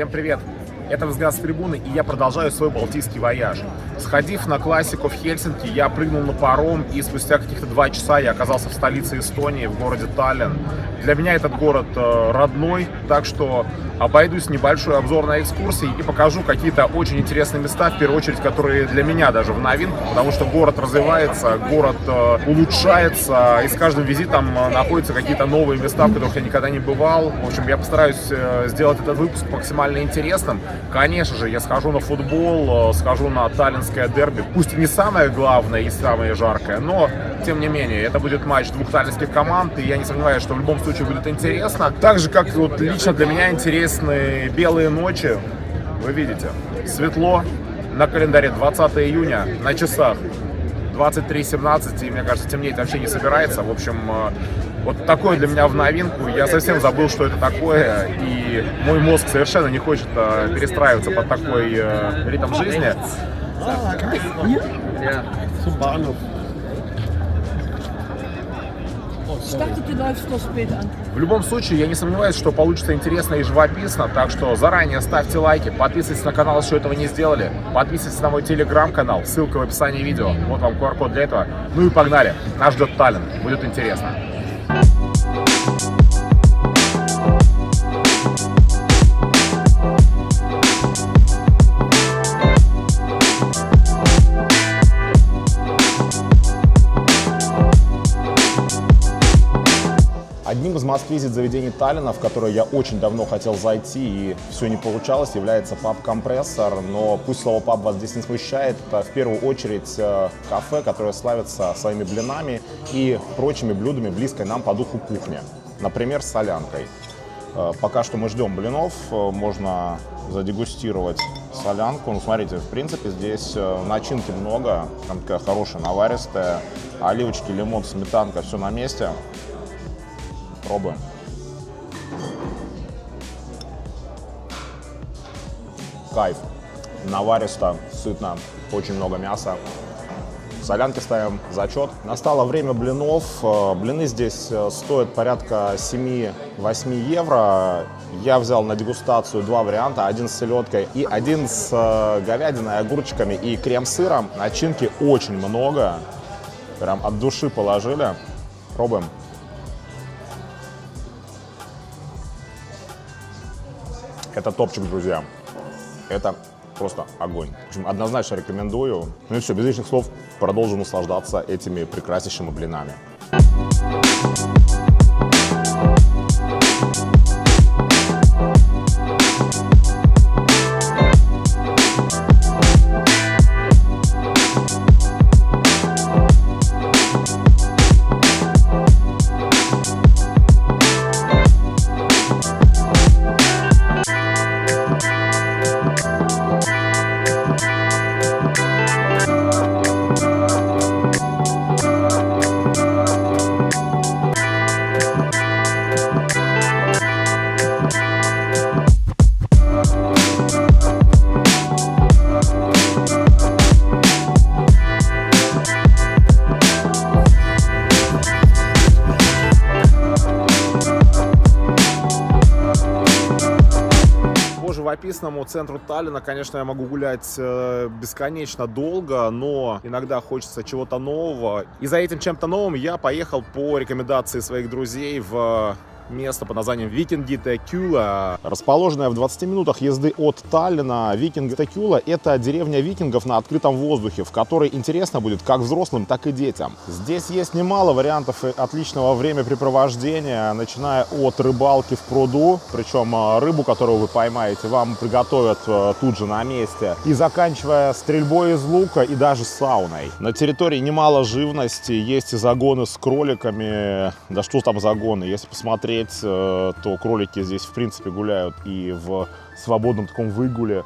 Всем привет! Это «Взгляд с трибуны», и я продолжаю свой балтийский вояж. Сходив на классику в Хельсинки, я прыгнул на паром, и спустя каких-то 2 часа я оказался в столице Эстонии, в городе Таллин. Для меня этот город родной, так что обойдусь небольшой обзорной экскурсией и покажу какие-то очень интересные места, в первую очередь, которые для меня даже в новинку, потому что город развивается, город улучшается, и с каждым визитом находятся какие-то новые места, в которых я никогда не бывал. В общем, я постараюсь сделать этот выпуск максимально интересным. Конечно же, я схожу на футбол, схожу на таллинское дерби, пусть и не самое главное и самое жаркое, но, тем не менее, это будет матч двух таллинских команд, и я не сомневаюсь, что в любом случае будет интересно. Так же, как вот лично для меня интересны белые ночи. Вы видите, светло, на календаре 20 июня, на часах 23:17, и, мне кажется, темнеть вообще не собирается. В общем, вот такое для меня в новинку. Я совсем забыл, что это такое, и мой мозг совершенно не хочет перестраиваться под такой ритм жизни. В любом случае, я не сомневаюсь, что получится интересно и живописно, так что заранее ставьте лайки, подписывайтесь на канал, если этого не сделали, подписывайтесь на мой телеграм-канал, ссылка в описании видео, вот вам QR-код для этого. Ну и погнали, нас ждет Таллин, будет интересно. Одним из must-visit заведений Таллина, в которое я очень давно хотел зайти и все не получалось, является паб «Компрессор». Но пусть слово «паб» вас здесь не смущает, это в первую очередь кафе, которое славится своими блинами и прочими блюдами, близкой нам по духу кухни. Например, с солянкой. Пока что мы ждем блинов, можно задегустировать солянку. Ну, смотрите, в принципе, здесь начинки много, там такая хорошая, наваристая, оливочки, лимон, сметанка, все на месте. Пробуем. Кайф. Наваристо, сытно, очень много мяса. Солянки ставим зачет. Настало время блинов. Блины здесь стоят порядка 7-8 евро. Я взял на дегустацию 2 варианта. Один с селедкой и один с говядиной, огурчиками и крем-сыром. Начинки очень много. Прям от души положили. Пробуем. Это топчик, друзья. Это просто огонь. В общем, однозначно рекомендую. Ну и все, без лишних слов, продолжим наслаждаться этими прекраснейшими блинами. Живописному центру Таллина, конечно, я могу гулять бесконечно долго, но иногда хочется чего-то нового. И за этим чем-то новым я поехал по рекомендации своих друзей в место под названием Викингитекюла. Расположенная в 20 минутах езды от Таллина, Викингитекюла — это деревня викингов на открытом воздухе, в которой интересно будет как взрослым, так и детям. Здесь есть немало вариантов отличного времяпрепровождения, начиная от рыбалки в пруду, причем рыбу, которую вы поймаете, вам приготовят тут же на месте, и заканчивая стрельбой из лука и даже сауной. На территории немало живности, есть и загоны с кроликами, да что там загоны, если посмотреть, то кролики здесь в принципе гуляют и в свободном таком выгуле.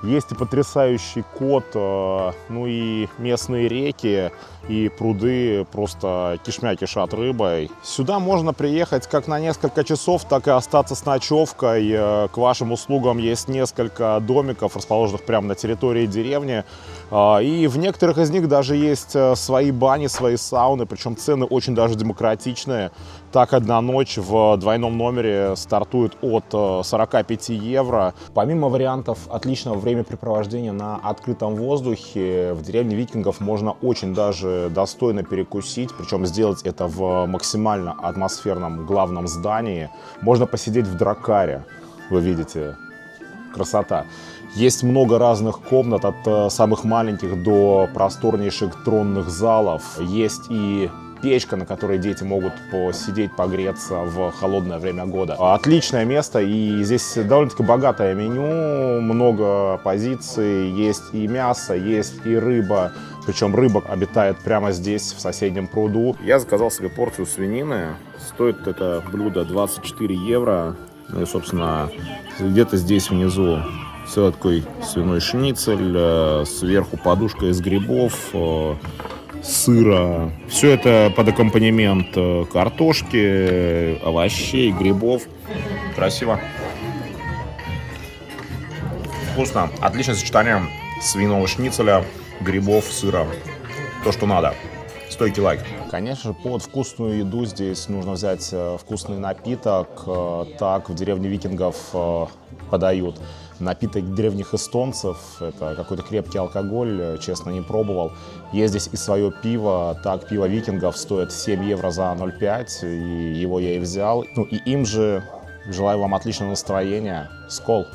Есть и потрясающий кот, ну и местные реки и пруды просто кишмя кишат рыбой. Сюда можно приехать как на несколько часов, так и остаться с ночевкой. К вашим услугам есть несколько домиков, расположенных прямо на территории деревни. И в некоторых из них даже есть свои бани, свои сауны, причем цены очень даже демократичные. Так, одна ночь в двойном номере стартует от 45 евро. Помимо вариантов отличного времяпрепровождения на открытом воздухе, в деревне Викингов можно очень даже достойно перекусить, причем сделать это в максимально атмосферном главном здании. Можно посидеть в дракаре, вы видите, красота. Есть много разных комнат, от самых маленьких до просторнейших тронных залов. Есть и печка, на которой дети могут посидеть, погреться в холодное время года. Отличное место, и здесь довольно-таки богатое меню, много позиций, есть и мясо, есть и рыба. Причем рыба обитает прямо здесь, в соседнем пруду. Я заказал себе порцию свинины. Стоит это блюдо 24 евро. Ну и, собственно, где-то здесь внизу все такой свиной шницель, сверху подушка из грибов, сыра. Все это под аккомпанемент картошки, овощей, грибов. Красиво. Вкусно. Отличное сочетание свиного шницеля, грибов, сыра. То, что надо. Стойкий лайк. Конечно, под вкусную еду здесь нужно взять вкусный напиток. Так в деревне Викингов подают напиток древних эстонцев. Это какой-то крепкий алкоголь, честно, не пробовал. Есть здесь и свое пиво. Так, пиво Викингов стоит 7 евро за 0,5, и его я и взял. Ну и им же желаю вам отличного настроения. Скол!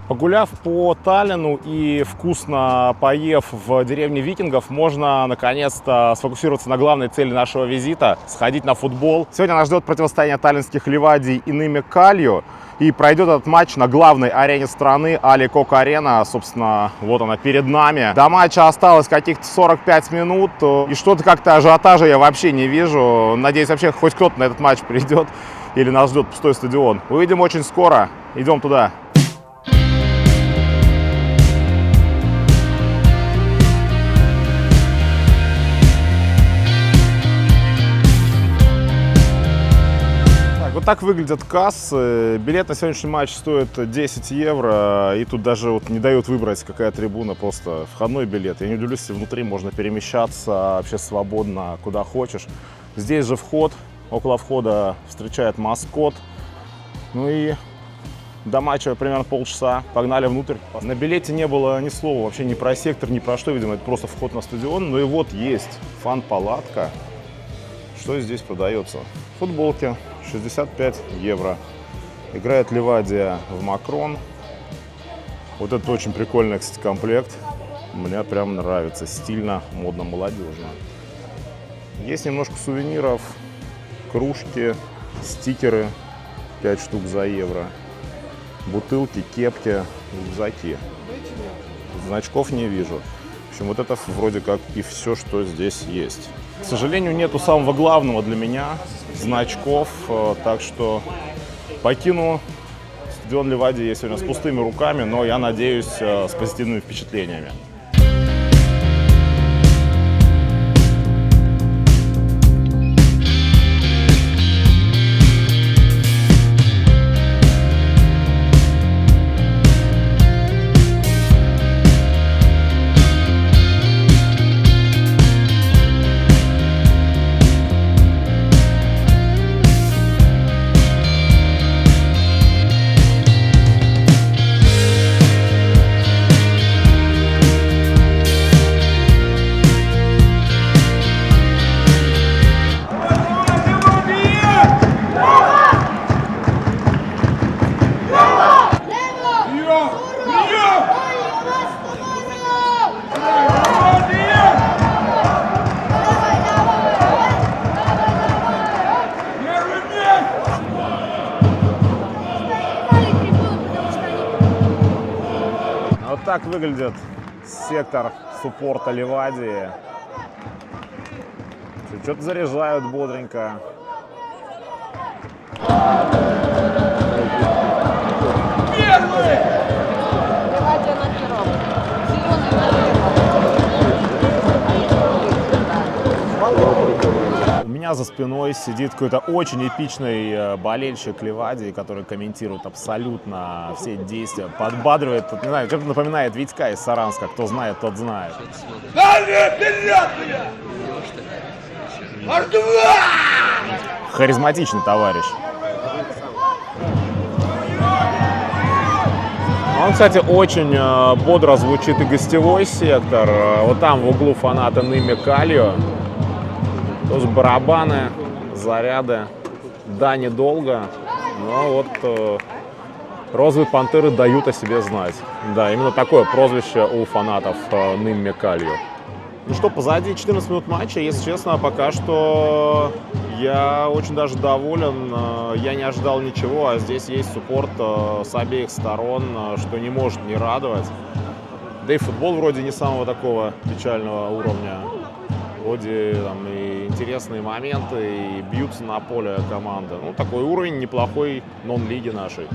Погуляв по Таллину и вкусно поев в деревне Викингов, можно наконец-то сфокусироваться на главной цели нашего визита – сходить на футбол. Сегодня нас ждет противостояние таллинских ливадий и Ними Кальо. И пройдет этот матч на главной арене страны, Али Кок-арена. Собственно, вот она перед нами. До матча осталось каких-то 45 минут. И что-то как-то ажиотажа я вообще не вижу. Надеюсь, вообще хоть кто-то на этот матч придет. Или нас ждет пустой стадион. Увидим очень скоро. Идем туда. Вот так выглядят кассы. Билет на сегодняшний матч стоит 10 евро. И тут даже вот не дают выбрать, какая трибуна, просто входной билет. Я не удивлюсь, если внутри можно перемещаться вообще свободно, куда хочешь. Здесь же вход. Около входа встречает маскот. Ну и до матча примерно полчаса. Погнали внутрь. На билете не было ни слова вообще ни про сектор, ни про что. Видимо, это просто вход на стадион. Ну и вот есть фан-палатка. Что здесь продается? Футболки. 65 евро. Играет Ливадия в Макрон. Вот это очень прикольный, кстати, комплект. Мне прям нравится. Стильно, модно, молодежно. Есть немножко сувениров. Кружки, стикеры. 5 штук за евро. Бутылки, кепки, рюкзаки. Значков не вижу. В общем, вот это вроде как и все, что здесь есть. К сожалению, нету самого главного для меня — значков, так что покину стадион Ливадии сегодня с пустыми руками, но я надеюсь, с позитивными впечатлениями. Вот так выглядит сектор суппорта Ливадии. Что-то заряжают бодренько. У меня за спиной сидит какой-то очень эпичный болельщик Ливадии, который комментирует абсолютно все действия, подбадривает, не знаю, чем-то напоминает Витька из Саранска, кто знает, тот знает. Харизматичный товарищ. Он, кстати, очень бодро звучит и гостевой сектор. Вот там в углу фанаты Ными Кальо. Тоже барабаны, заряды. Да, недолго, но вот розовые пантеры дают о себе знать. Да, именно такое прозвище у фанатов Ными Кальо. Ну что, позади 14 минут матча, если честно, пока что я очень даже доволен. Я не ожидал ничего, а здесь есть суппорт с обеих сторон, что не может не радовать. Да и футбол вроде не самого такого печального уровня. Вроде там и интересные моменты, и бьются на поле команды. Ну, такой уровень неплохой нон-лиги нашей.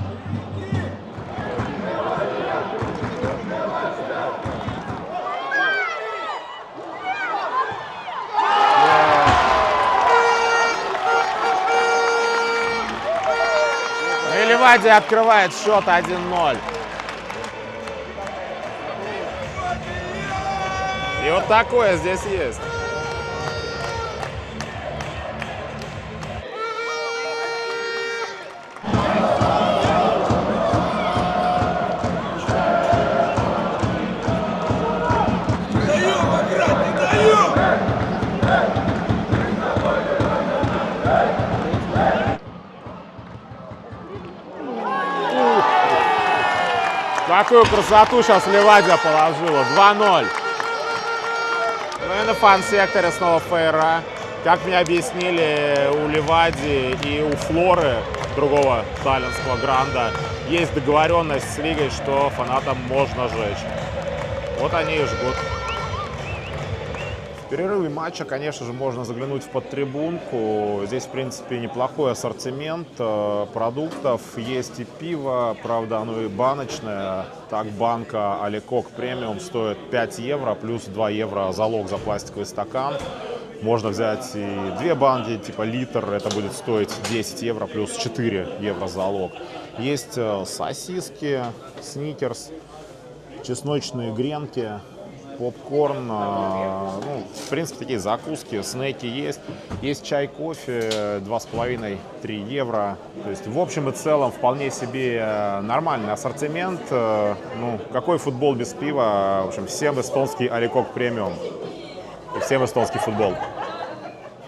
И Ливадия открывает счет 1-0. И вот такое здесь есть. Какую красоту сейчас Ливадия положила. 2-0. Ну и на фан-секторе снова фейра. Как мне объяснили, у Ливадии и у Флоры, другого таллинского гранда, есть договоренность с лигой, что фанатам можно жечь. Вот они и жгут. В перерыве матча, конечно же, можно заглянуть в подтрибунку. Здесь, в принципе, неплохой ассортимент продуктов. Есть и пиво, правда, оно и баночное. Так, банка Алекок премиум стоит 5 евро, плюс 2 евро залог за пластиковый стакан. Можно взять и 2 банки, типа литр, это будет стоить 10 евро, плюс 4 евро залог. Есть сосиски, сникерс, чесночные гренки, попкорн, ну, в принципе, такие закуски, снеки есть. Есть чай, кофе, 2,5-3 евро. То есть, в общем и целом, вполне себе нормальный ассортимент. Ну, какой футбол без пива? В общем, всем эстонский Алекок премиум. И всем эстонский футбол.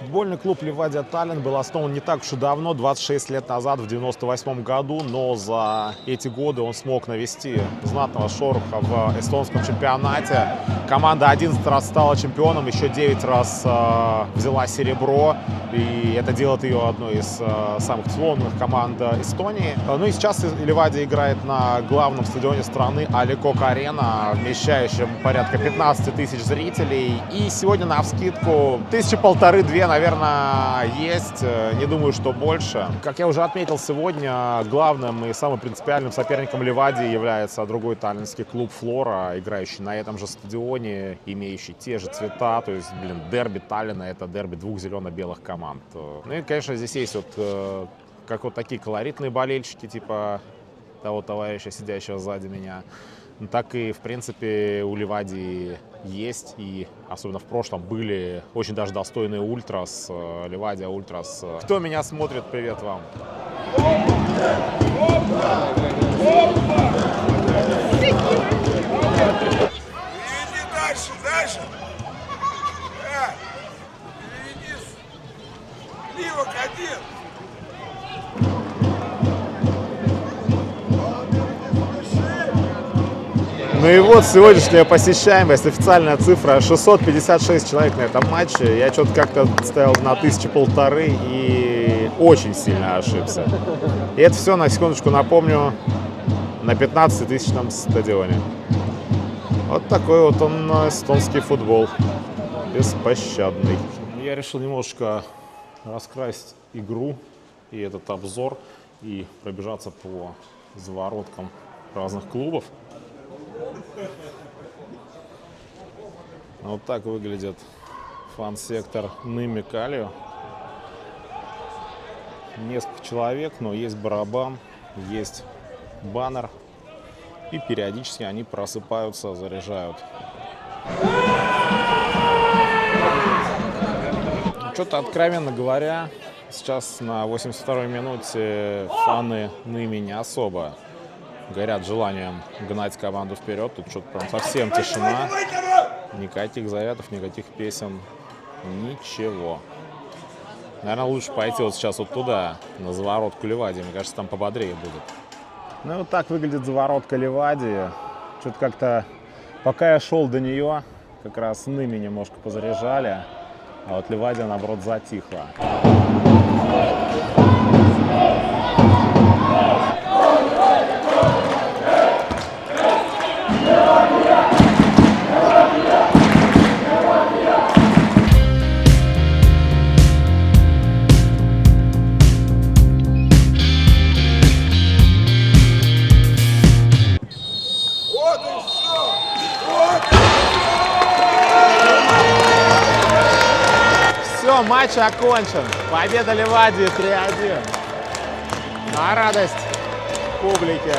Футбольный клуб Ливадия Таллин был основан не так уж и давно, 26 лет назад, в 1998 году, но за эти годы он смог навести знатного шороха в эстонском чемпионате. Команда 11 раз стала чемпионом, еще 9 раз взяла серебро, и это делает ее одной из самых титулованных команд Эстонии. Ну и сейчас Ливадия играет на главном стадионе страны Алекок Арена, вмещающем порядка 15 тысяч зрителей. И сегодня навскидку 1500-2000, наверное, есть. Не думаю, что больше. Как я уже отметил, сегодня главным и самым принципиальным соперником Ливадии является другой таллинский клуб Флора, играющий на этом же стадионе, имеющий те же цвета. То есть, дерби Таллина — это дерби двух зелено-белых команд. Ну и, конечно, здесь есть вот как вот такие колоритные болельщики, типа того товарища, сидящего сзади меня. Так и, в принципе, у Ливадии есть, и особенно в прошлом были очень даже достойные ультрас, Ливадия ультрас. Кто меня смотрит, привет вам. Иди дальше, дальше. Переведи. Ливок один. Ну и вот сегодняшняя посещаемость, официальная цифра 656 человек на этом матче. Я что-то как-то ставил на 1500 и очень сильно ошибся. И это все, на секундочку напомню, на 15-тысячном стадионе. Вот такой вот он эстонский футбол. Беспощадный. Я решил немножечко раскрасить игру и этот обзор и пробежаться по завороткам разных клубов. Вот так выглядит фан-сектор Ними Калио. Несколько человек, но есть барабан, есть баннер. И периодически они просыпаются, заряжают. Что-то, откровенно говоря, сейчас на 82-й минуте фаны Ними не особо горят желанием гнать команду вперед. Тут что-то прям совсем тишина. Никаких зарядов, никаких песен, ничего. Наверное, лучше пойти вот сейчас вот туда, на заворотку Ливадии. Мне кажется, там пободрее будет. Ну и вот так выглядит заворотка Ливадии. Что-то как-то, пока я шел до нее, как раз Ними немножко позаряжали, а вот Ливадия, наоборот, затихла. Вот и все. Вот. Все, матч окончен. Победа Ливадии 3-1. На радость публики.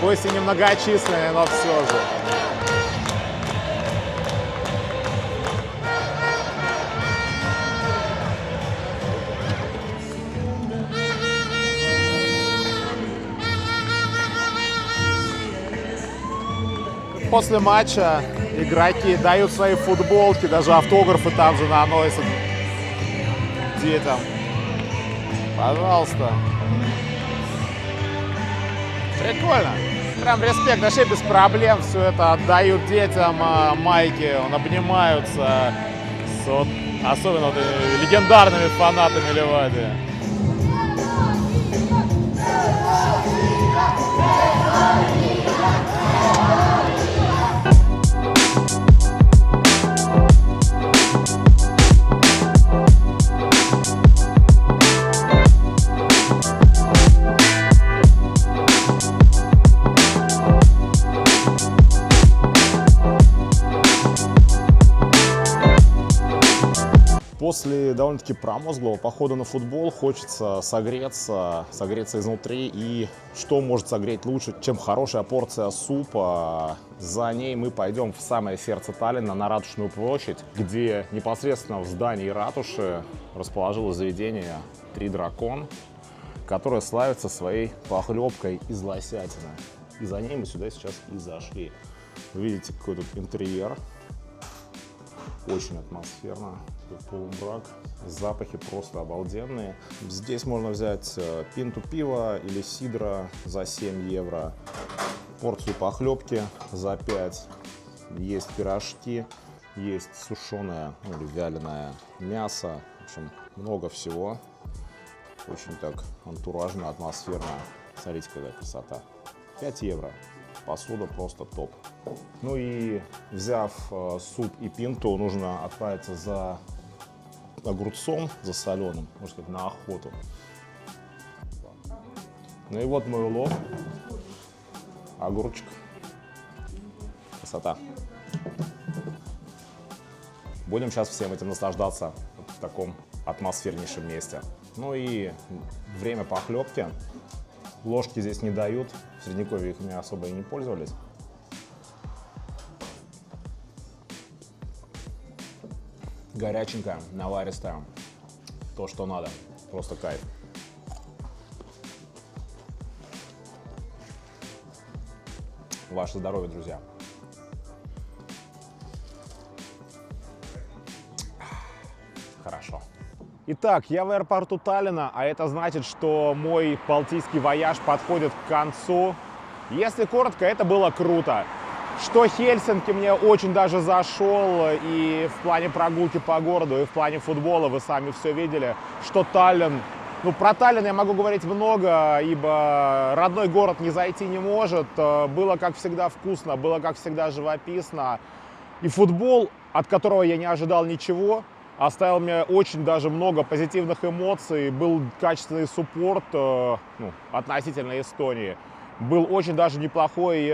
Пусть и немногочисленные, но все же. После матча игроки дают свои футболки, даже автографы там же наносят детям. Пожалуйста. Прикольно. Прям респект, вообще без проблем все это отдают детям, майки, обнимаются с вот, особенно вот, легендарными фанатами Ливадии. После довольно-таки промозглого похода на футбол хочется согреться изнутри. И что может согреть лучше, чем хорошая порция супа? За ней мы пойдем в самое сердце Таллина, на Ратушную площадь, где непосредственно в здании ратуши расположилось заведение «Три дракон», которое славится своей похлебкой из лосятины. И за ней мы сюда сейчас и зашли. Вы видите, какой тут интерьер. Очень атмосферно. Полумрак, запахи просто обалденные. Здесь можно взять пинту пива или сидра за 7 евро, порцию похлебки за 5, есть пирожки, есть сушеное или вяленое мясо, в общем, много всего. Очень так антуражно, атмосферно. Смотрите, какая красота. 5 евро. Посуда просто топ. Ну и взяв суп и пинту, нужно отправиться за огурцом, за соленым, можно сказать, на охоту. Ну и вот мой улов. Огурчик. Красота. Будем сейчас всем этим наслаждаться в таком атмосфернейшем месте. Ну и время похлебки. Ложки здесь не дают. В Средневековье их особо и не пользовались. Горяченькая, наваристая. То, что надо. Просто кайф. Ваше здоровье, друзья. Хорошо. Итак, я в аэропорту Таллина, а это значит, что мой балтийский вояж подходит к концу. Если коротко, это было круто. Что Хельсинки мне очень даже зашел и в плане прогулки по городу, и в плане футбола, вы сами все видели. Что Таллин, ну про Таллин я могу говорить много, ибо родной город не зайти не может. Было как всегда вкусно, было как всегда живописно. И футбол, от которого я не ожидал ничего, оставил мне очень даже много позитивных эмоций. Был качественный суппорт относительно Эстонии. Был очень даже неплохой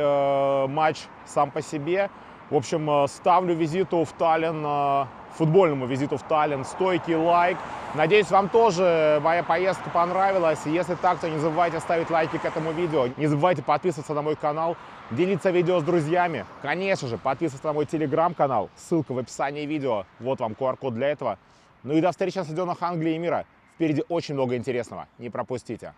матч сам по себе. В общем, ставлю визиту в Таллин, футбольному визиту в Таллин стойкий лайк. Надеюсь, вам тоже моя поездка понравилась. Если так, то не забывайте ставить лайки к этому видео. Не забывайте подписываться на мой канал, делиться видео с друзьями. Конечно же, подписываться на мой телеграм-канал. Ссылка в описании видео. Вот вам QR-код для этого. Ну и до встречи на стадионах Англии и мира. Впереди очень много интересного. Не пропустите.